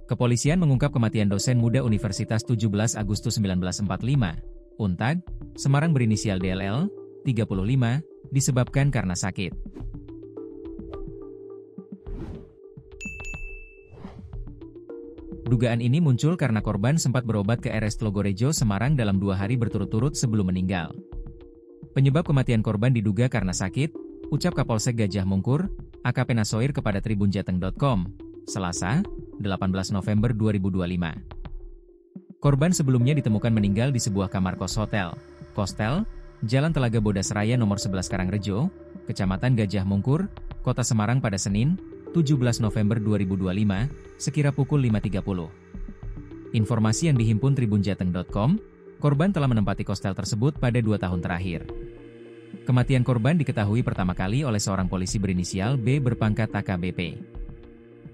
Kepolisian mengungkap kematian dosen muda Universitas 17 Agustus 1945, Untag, Semarang berinisial DLL, 35, disebabkan karena sakit. Dugaan ini muncul karena korban sempat berobat ke RS Tlogorejo, Semarang dalam 2 hari berturut-turut sebelum meninggal. Penyebab kematian korban diduga karena sakit, ucap Kapolsek Gajah Mungkur, AKP Nasoir kepada tribunjateng.com, Selasa, 18 November 2025. Korban sebelumnya ditemukan meninggal di sebuah kamar kos hotel, Kostel, Jalan Telaga Bodas Raya nomor 11 Karangrejo, Kecamatan Gajah Mungkur, Kota Semarang pada Senin, 17 November 2025, sekira pukul 5.30. Informasi yang dihimpun tribunjateng.com, korban telah menempati kostel tersebut pada 2 tahun terakhir. Kematian korban diketahui pertama kali oleh seorang polisi berinisial B berpangkat AKBP.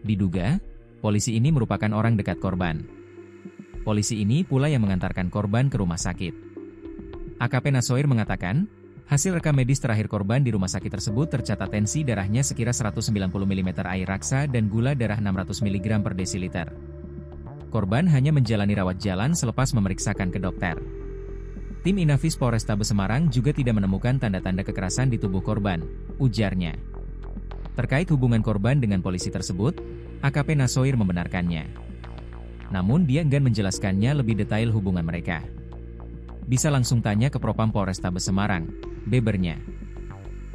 Diduga, polisi ini merupakan orang dekat korban. Polisi ini pula yang mengantarkan korban ke rumah sakit. AKP Nasoir mengatakan, hasil rekam medis terakhir korban di rumah sakit tersebut tercatat tensi darahnya sekira 190 mm air raksa dan gula darah 600 mg per desiliter. Korban hanya menjalani rawat jalan selepas memeriksakan ke dokter. Tim Inafis Polrestabes Semarang juga tidak menemukan tanda-tanda kekerasan di tubuh korban, ujarnya. Terkait hubungan korban dengan polisi tersebut, AKP Nasoir membenarkannya. Namun dia enggan menjelaskannya lebih detail hubungan mereka. Bisa langsung tanya ke Propam Polrestabes Semarang, bebernya.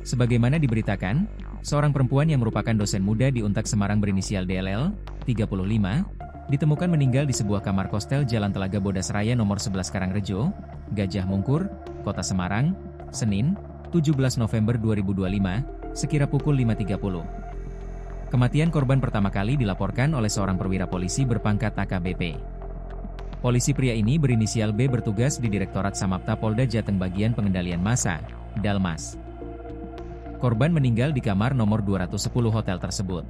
Sebagaimana diberitakan, seorang perempuan yang merupakan dosen muda di Untag Semarang berinisial DLL, 35, ditemukan meninggal di sebuah kamar kostel Jalan Telaga Bodas Raya nomor 11 Karangrejo, Gajah Mungkur, Kota Semarang, Senin, 17 November 2025, sekira pukul 5.30. Kematian korban pertama kali dilaporkan oleh seorang perwira polisi berpangkat AKBP. Polisi pria ini berinisial B bertugas di Direktorat Samapta Polda Jateng Bagian Pengendalian Massa, Dalmas. Korban meninggal di kamar nomor 210 hotel tersebut.